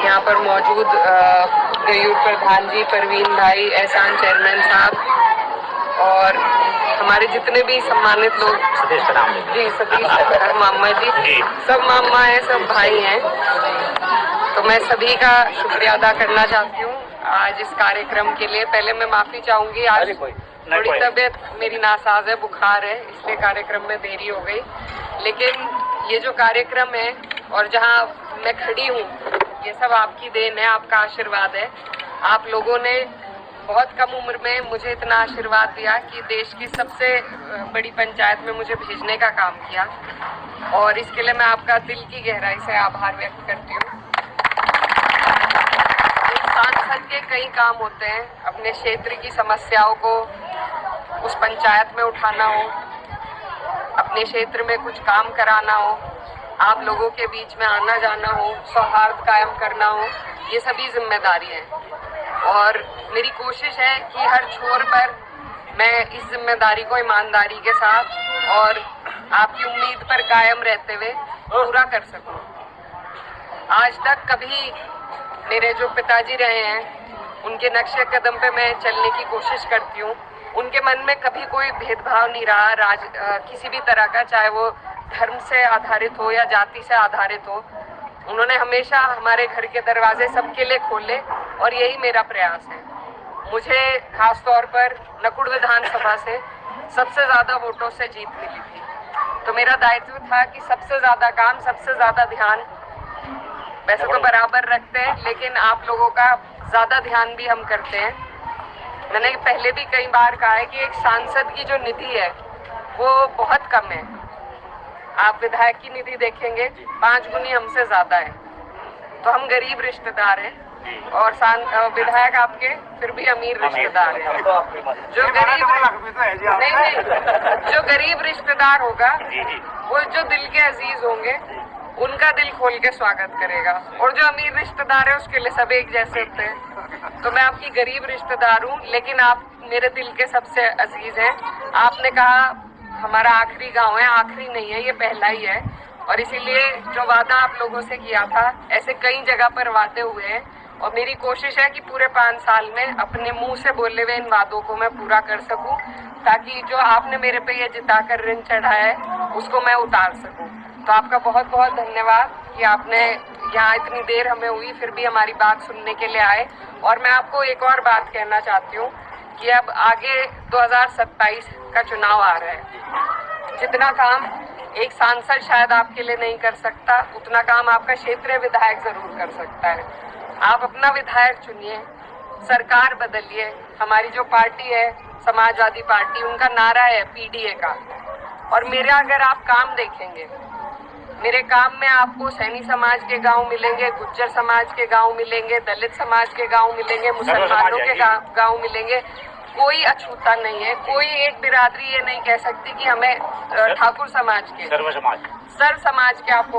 यहाँ पर मौजूद गयूर प्रधान जी, परवीन भाई, एहसान चेयरमैन साहब और हमारे जितने भी सम्मानित लोग, जी सतीश मामा जी, सब मामा हैं, सब भाई हैं। तो मैं सभी का शुक्रिया अदा करना चाहती हूँ आज इस कार्यक्रम के लिए। पहले मैं माफी चाहूंगी, आज थोड़ी तबीयत मेरी नासाज है, बुखार है, इसलिए कार्यक्रम में देरी हो गई। लेकिन ये जो कार्यक्रम है और जहाँ मैं खड़ी हूँ, ये सब आपकी देन है, आपका आशीर्वाद है। आप लोगों ने बहुत कम उम्र में मुझे इतना आशीर्वाद दिया कि देश की सबसे बड़ी पंचायत में मुझे भेजने का काम किया, और इसके लिए मैं आपका दिल की गहराई से आभार व्यक्त करती हूँ। सांसद के कई काम होते हैं, अपने क्षेत्र की समस्याओं को उस पंचायत में उठाना हो, अपने क्षेत्र में कुछ काम कराना हो, आप लोगों के बीच में आना जाना हो, सौहार्द कायम करना हो, ये सभी जिम्मेदारी है। और मेरी कोशिश है कि हर छोर पर मैं इस जिम्मेदारी को ईमानदारी के साथ और आपकी उम्मीद पर कायम रहते हुए पूरा कर सकूं। आज तक कभी मेरे जो पिताजी रहे हैं, उनके नक्शे कदम पे मैं चलने की कोशिश करती हूँ। उनके मन में कभी कोई भेदभाव नहीं रहा किसी भी तरह का, चाहे वो धर्म से आधारित हो या जाति से आधारित हो। उन्होंने हमेशा हमारे घर के दरवाजे सबके लिए खोले और यही मेरा प्रयास है। मुझे खास तौर पर नकुड़ विधानसभा से सबसे ज़्यादा वोटों से जीत मिली थी, तो मेरा दायित्व था कि सबसे ज़्यादा काम, सबसे ज़्यादा ध्यान वैसे तो बराबर रखते हैं, लेकिन आप लोगों का ज़्यादा ध्यान भी हम करते हैं। मैंने पहले भी कई बार कहा है कि एक सांसद की जो निधि है वो बहुत कम है। आप विधायक की निधि देखेंगे 5 गुनी हमसे ज़्यादा है, तो हम गरीब रिश्तेदार हैं, और विधायक आपके फिर भी अमीर रिश्तेदार हैं। जो गरीब रिश्तेदार होगा वो जो दिल के अजीज होंगे उनका दिल खोल के स्वागत करेगा, और जो अमीर रिश्तेदार है उसके लिए सब एक जैसे होते हैं। तो मैं आपकी गरीब रिश्तेदार हूँ, लेकिन आप मेरे दिल के सबसे अजीज हैं। आपने कहा हमारा आखिरी गांव है, आखिरी नहीं है, ये पहला ही है, और इसीलिए जो वादा आप लोगों से किया था, ऐसे कई जगह पर वादे हुए हैं, और मेरी कोशिश है कि पूरे 5 साल में अपने मुंह से बोले हुए इन वादों को मैं पूरा कर सकूं, ताकि जो आपने मेरे पे ये जिताकर ऋण चढ़ाया है उसको मैं उतार सकूं। तो आपका बहुत बहुत धन्यवाद कि आपने यहाँ इतनी देर हमें हुई फिर भी हमारी बात सुनने के लिए आए। और मैं आपको एक और बात कहना चाहती हूँ कि अब आगे 2027 का चुनाव आ रहा है। जितना काम एक सांसद शायद आपके लिए नहीं कर सकता, उतना काम आपका क्षेत्रीय विधायक जरूर कर सकता है। आप अपना विधायक चुनिए, सरकार बदलिए। हमारी जो पार्टी है समाजवादी पार्टी, उनका नारा है पीडीए का, और मेरा अगर आप काम देखेंगे, मेरे काम में आपको सैनी समाज के गांव मिलेंगे, गुज्जर समाज के गांव मिलेंगे, दलित समाज के गांव मिलेंगे, मुसलमानों के गांव मिलेंगे। कोई अछूता नहीं है, कोई एक बिरादरी ये नहीं कह सकती कि हमें ठाकुर समाज के, सर्व समाज के आपको